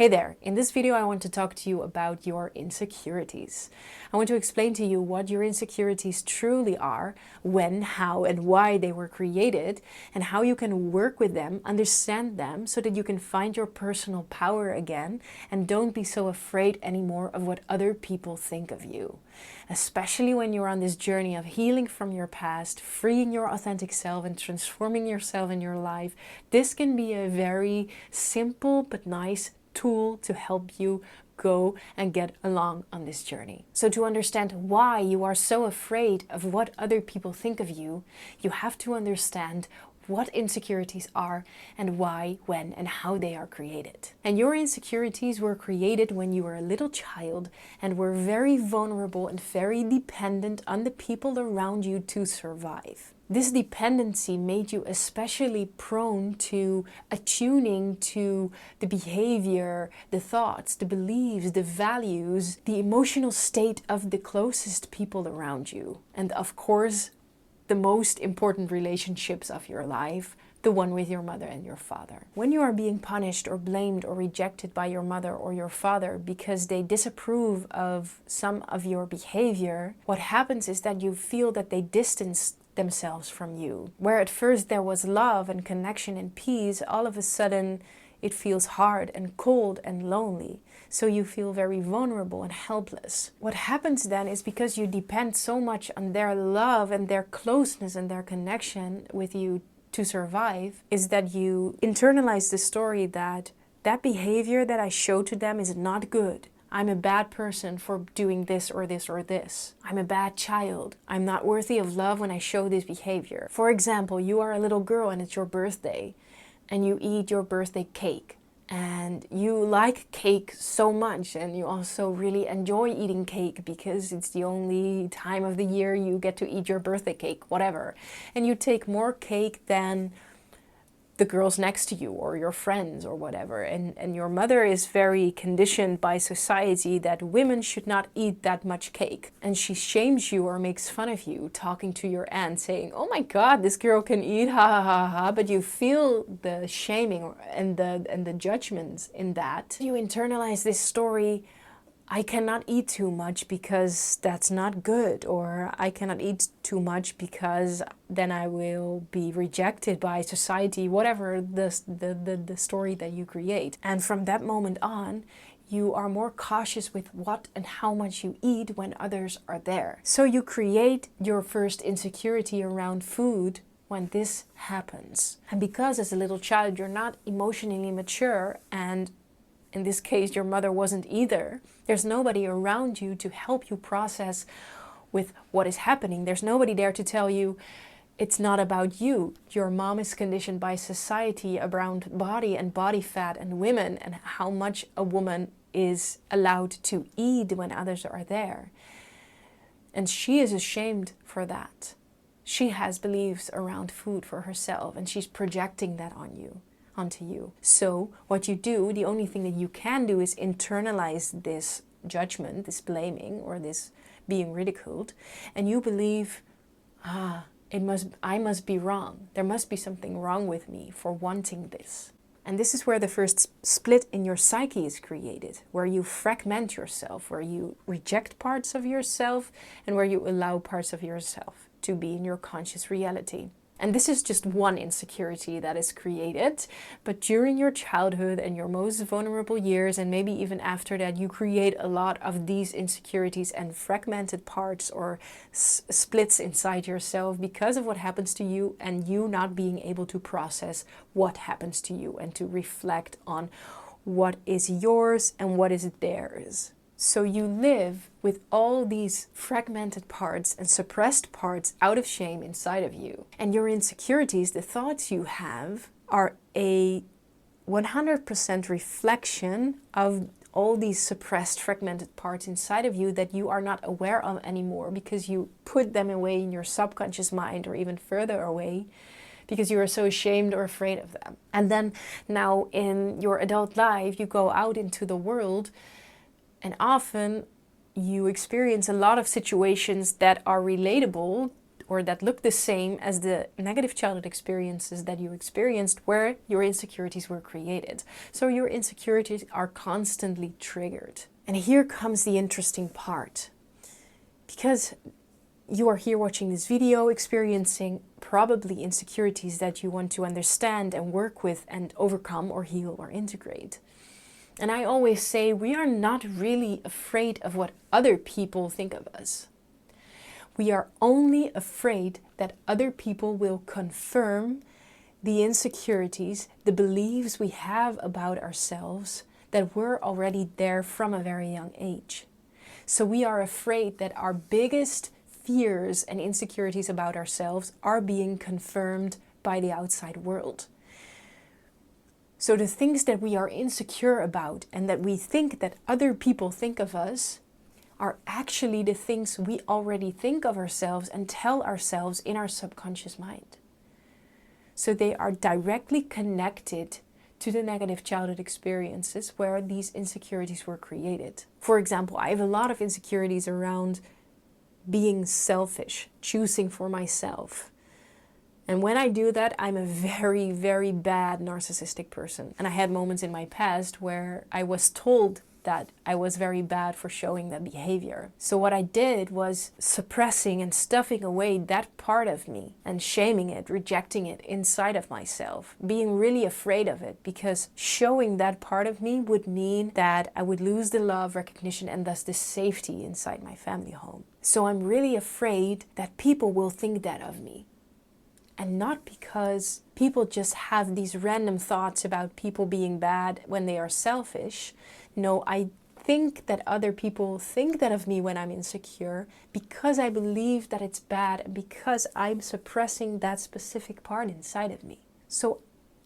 Hey there, in this video I want to talk to you about your insecurities. I want to explain to you what your insecurities truly are, when, how, and why they were created, and how you can work with them, understand them, so that you can find your personal power again and don't be so afraid anymore of what other people think of you. Especially when you're on this journey of healing from your past, freeing your authentic self and transforming yourself in your life, this can be a very simple but nice tool to help you go and get along on this journey. So to understand why you are so afraid of what other people think of you, you have to understand what insecurities are and why, when, and how they are created. And your insecurities were created when you were a little child and were very vulnerable and very dependent on the people around you to survive. This dependency made you especially prone to attuning to the behavior, the thoughts, the beliefs, the values, the emotional state of the closest people around you. And of course, the most important relationships of your life, the one with your mother and your father. When you are being punished or blamed or rejected by your mother or your father because they disapprove of some of your behavior, what happens is that you feel that they distance themselves from you. Where at first there was love and connection and peace, all of a sudden it feels hard and cold and lonely. So you feel very vulnerable and helpless. What happens then is because you depend so much on their love and their closeness and their connection with you to survive, is that you internalize the story that that behavior that I show to them is not good. I'm a bad person for doing this or this or this. I'm a bad child. I'm not worthy of love when I show this behavior. For example, you are a little girl and it's your birthday and you eat your birthday cake. And you like cake so much and you also really enjoy eating cake because it's the only time of the year you get to eat your birthday cake, whatever. And you take more cake than the girls next to you or your friends or whatever, and your mother is very conditioned by society that women should not eat that much cake, and she shames you or makes fun of you, talking to your aunt saying, oh my god, this girl can eat, ha ha ha ha, but you feel the shaming and the judgments in that. You internalize this story, I cannot eat too much because that's not good, or I cannot eat too much because then I will be rejected by society, whatever the story that you create. And from that moment on, you are more cautious with what and how much you eat when others are there. So you create your first insecurity around food when this happens. And because as a little child you're not emotionally mature, and in this case your mother wasn't either, there's nobody around you to help you process with what is happening. There's nobody there to tell you it's not about you. Your mom is conditioned by society around body and body fat and women and how much a woman is allowed to eat when others are there. And she is ashamed for that. She has beliefs around food for herself and she's projecting that onto you. So what you do, the only thing that you can do is internalize this judgment, this blaming, or this being ridiculed, and you believe, I must be wrong. There must be something wrong with me for wanting this. And this is where the first split in your psyche is created, where you fragment yourself, where you reject parts of yourself and where you allow parts of yourself to be in your conscious reality. And this is just one insecurity that is created, but during your childhood and your most vulnerable years, and maybe even after that, you create a lot of these insecurities and fragmented parts or splits inside yourself because of what happens to you and you not being able to process what happens to you and to reflect on what is yours and what is theirs. So you live with all these fragmented parts and suppressed parts out of shame inside of you. And your insecurities, the thoughts you have, are a 100% reflection of all these suppressed, fragmented parts inside of you that you are not aware of anymore because you put them away in your subconscious mind or even further away because you are so ashamed or afraid of them. And then now in your adult life, you go out into the world and often you experience a lot of situations that are relatable or that look the same as the negative childhood experiences that you experienced where your insecurities were created. So your insecurities are constantly triggered. And here comes the interesting part. Because you are here watching this video, experiencing probably insecurities that you want to understand and work with and overcome or heal or integrate. And I always say we are not really afraid of what other people think of us. We are only afraid that other people will confirm the insecurities, the beliefs we have about ourselves that were already there from a very young age. So we are afraid that our biggest fears and insecurities about ourselves are being confirmed by the outside world. So the things that we are insecure about and that we think that other people think of us are actually the things we already think of ourselves and tell ourselves in our subconscious mind. So they are directly connected to the negative childhood experiences where these insecurities were created. For example, I have a lot of insecurities around being selfish, choosing for myself. And when I do that, I'm a very, very bad narcissistic person. And I had moments in my past where I was told that I was very bad for showing that behavior. So what I did was suppressing and stuffing away that part of me and shaming it, rejecting it inside of myself, being really afraid of it, because showing that part of me would mean that I would lose the love, recognition, and thus the safety inside my family home. So I'm really afraid that people will think that of me. And not because people just have these random thoughts about people being bad when they are selfish. No, I think that other people think that of me when I'm insecure because I believe that it's bad and because I'm suppressing that specific part inside of me. So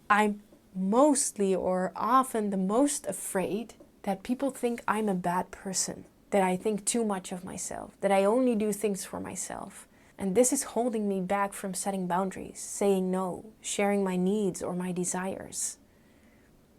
I'm mostly or often the most afraid that people think I'm a bad person, that I think too much of myself, that I only do things for myself. And this is holding me back from setting boundaries, saying no, sharing my needs or my desires.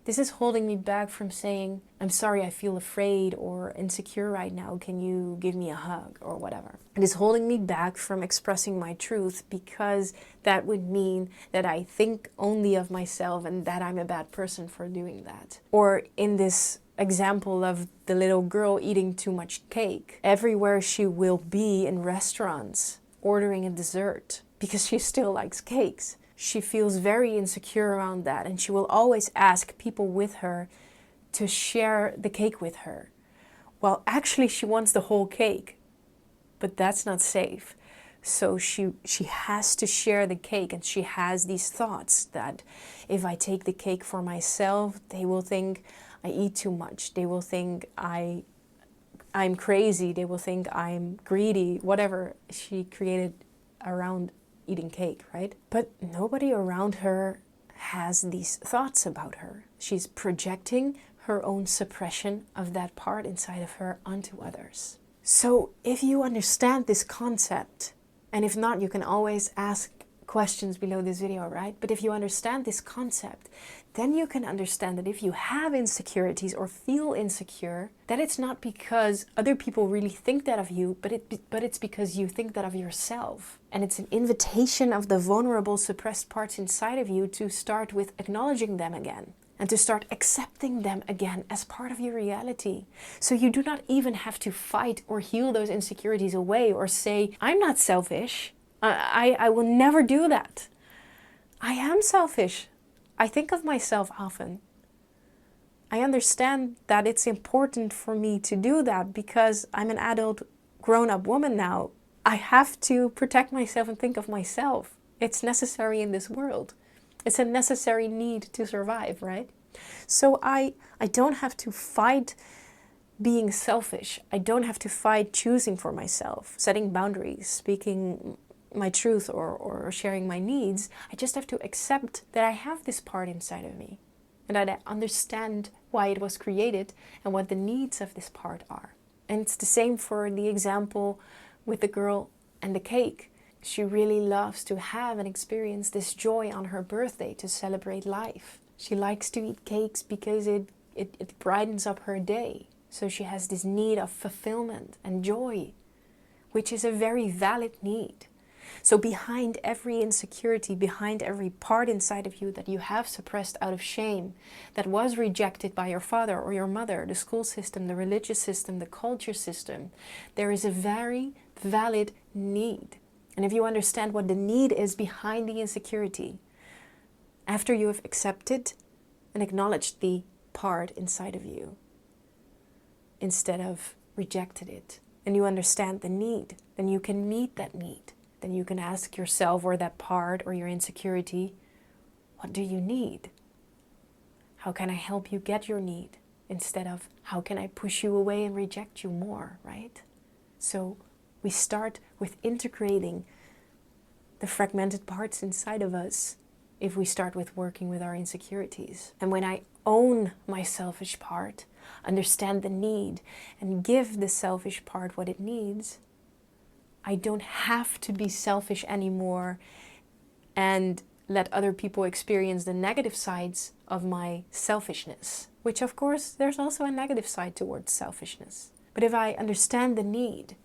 This is holding me back from saying, I'm sorry, I feel afraid or insecure right now. Can you give me a hug or whatever? It is holding me back from expressing my truth because that would mean that I think only of myself and that I'm a bad person for doing that. Or in this example of the little girl eating too much cake, everywhere she will be in restaurants, ordering a dessert because she still likes cakes. She feels very insecure around that, and she will always ask people with her to share the cake with her. Well, actually she wants the whole cake, but that's not safe. So she has to share the cake, and she has these thoughts that if I take the cake for myself, they will think I eat too much. They will think I'm crazy. They will think I'm greedy, whatever she created around eating cake, right? But nobody around her has these thoughts about her. She's projecting her own suppression of that part inside of her onto others. So if you understand this concept, and if not, you can always ask questions below this video, right? But if you understand this concept, then you can understand that if you have insecurities or feel insecure, that it's not because other people really think that of you, but it's because you think that of yourself. And it's an invitation of the vulnerable, suppressed parts inside of you to start with acknowledging them again and to start accepting them again as part of your reality. So you do not even have to fight or heal those insecurities away or say, I'm not selfish. I will never do that. I am selfish. I think of myself often. I understand that it's important for me to do that because I'm an adult, grown-up woman now. I have to protect myself and think of myself. It's necessary in this world. It's a necessary need to survive, right? So I don't have to fight being selfish. I don't have to fight choosing for myself, setting boundaries, speaking my truth or sharing my needs. I just have to accept that I have this part inside of me and that I understand why it was created and what the needs of this part are. And it's the same for the example with the girl and the cake. She really loves to have and experience this joy on her birthday to celebrate life. She likes to eat cakes because it brightens up her day. So she has this need of fulfillment and joy, which is a very valid need. So behind every insecurity, behind every part inside of you that you have suppressed out of shame, that was rejected by your father or your mother, the school system, the religious system, the culture system, there is a very valid need. And if you understand what the need is behind the insecurity, after you have accepted and acknowledged the part inside of you, instead of rejected it, and you understand the need, then you can meet that need. Then you can ask yourself or that part or your insecurity, what do you need? How can I help you get your need? Instead of, how can I push you away and reject you more, right? So we start with integrating the fragmented parts inside of us if we start with working with our insecurities. And when I own my selfish part, understand the need, and give the selfish part what it needs, I don't have to be selfish anymore and let other people experience the negative sides of my selfishness. Which, of course, there's also a negative side towards selfishness. But if I understand the need,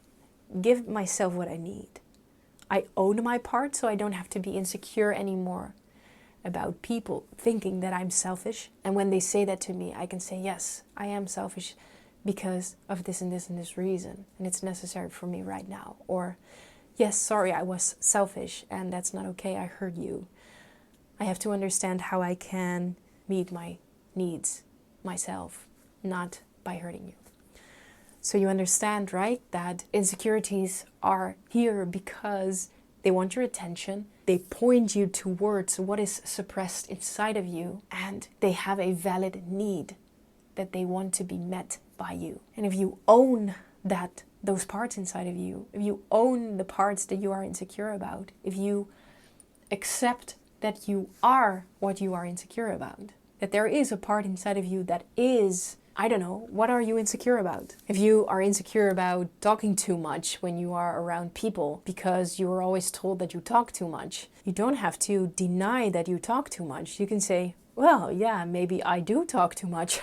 give myself what I need, I own my part, so I don't have to be insecure anymore about people thinking that I'm selfish. And when they say that to me, I can say, yes, I am selfish because of this and this and this reason, and it's necessary for me right now. Or, yes, sorry, I was selfish and that's not okay, I hurt you. I have to understand how I can meet my needs myself, not by hurting you. So you understand, right, that insecurities are here because they want your attention. They point you towards what is suppressed inside of you, and they have a valid need that they want to be met by you. And if you own those parts inside of you, if you own the parts that you are insecure about, if you accept that you are what you are insecure about, that there is a part inside of you that is, I don't know, what are you insecure about? If you are insecure about talking too much when you are around people because you were always told that you talk too much, you don't have to deny that you talk too much. You can say, well, yeah, maybe I do talk too much,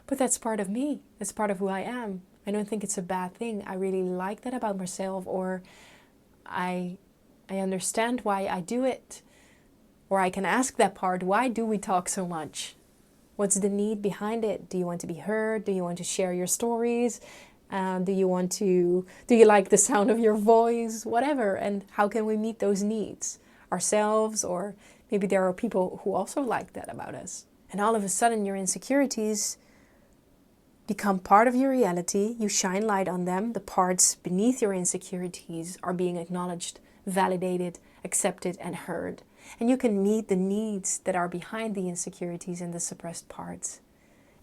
but that's part of me. That's part of who I am. I don't think it's a bad thing. I really like that about myself, or I understand why I do it. Or I can ask that part, why do we talk so much? What's the need behind it? Do you want to be heard? Do you want to share your stories? Do you like the sound of your voice? Whatever. And how can we meet those needs ourselves? Or maybe there are people who also like that about us. And all of a sudden your insecurities become part of your reality. You shine light on them. The parts beneath your insecurities are being acknowledged, validated, accepted, and heard. And you can meet the needs that are behind the insecurities and the suppressed parts.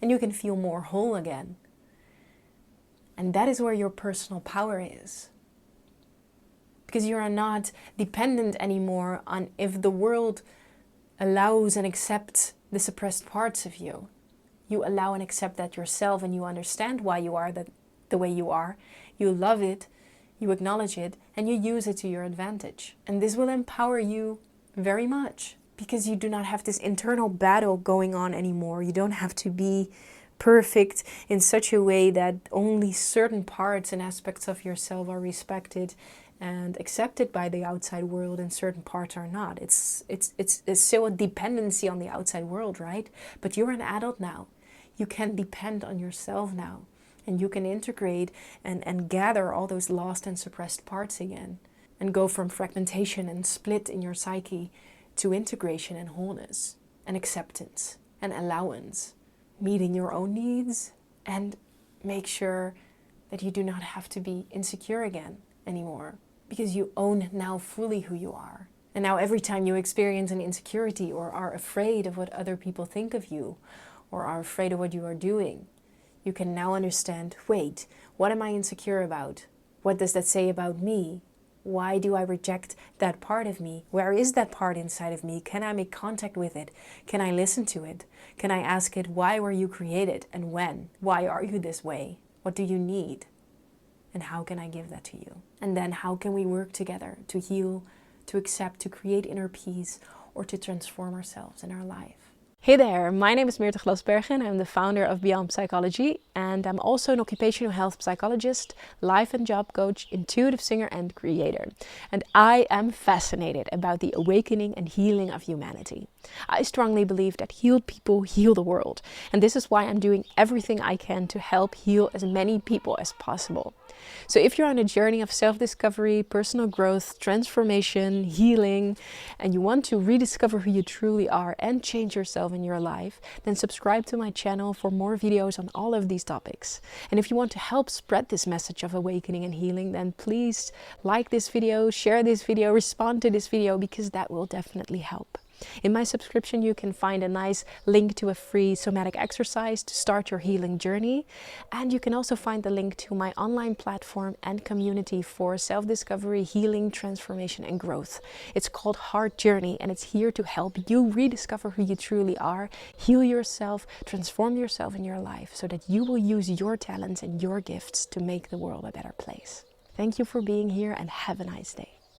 And you can feel more whole again. And that is where your personal power is. Because you are not dependent anymore on if the world allows and accepts the suppressed parts of you. You allow and accept that yourself, and you understand why you are the way you are. You love it, you acknowledge it, and you use it to your advantage. And this will empower you very much, because you do not have this internal battle going on anymore. You don't have to be perfect in such a way that only certain parts and aspects of yourself are respected and accepted by the outside world, and certain parts are not. It's still a dependency on the outside world, right? But you're an adult now. You can depend on yourself now, and you can integrate and gather all those lost and suppressed parts again, and go from fragmentation and split in your psyche to integration and wholeness and acceptance and allowance, meeting your own needs, and make sure that you do not have to be insecure again anymore, because you own now fully who you are. And now every time you experience an insecurity or are afraid of what other people think of you, or are afraid of what you are doing, you can now understand, wait, what am I insecure about? What does that say about me? Why do I reject that part of me? Where is that part inside of me? Can I make contact with it? Can I listen to it? Can I ask it, why were you created and when? Why are you this way? What do you need? And how can I give that to you? And then how can we work together to heal, to accept, to create inner peace, or to transform ourselves in our life? Hey there, my name is Myrthe Glasbergen. I'm the founder of Beyond Psychology, and I'm also an occupational health psychologist, life and job coach, intuitive singer and creator. And I am fascinated about the awakening and healing of humanity. I strongly believe that healed people heal the world, and this is why I'm doing everything I can to help heal as many people as possible. So if you're on a journey of self-discovery, personal growth, transformation, healing, and you want to rediscover who you truly are and change yourself in your life, then subscribe to my channel for more videos on all of these topics. And if you want to help spread this message of awakening and healing, then please like this video, share this video, respond to this video, because that will definitely help. In my subscription, you can find a nice link to a free somatic exercise to start your healing journey. And you can also find the link to my online platform and community for self-discovery, healing, transformation, and growth. It's called Heart Journey, and it's here to help you rediscover who you truly are, heal yourself, transform yourself in your life so that you will use your talents and your gifts to make the world a better place. Thank you for being here and have a nice day.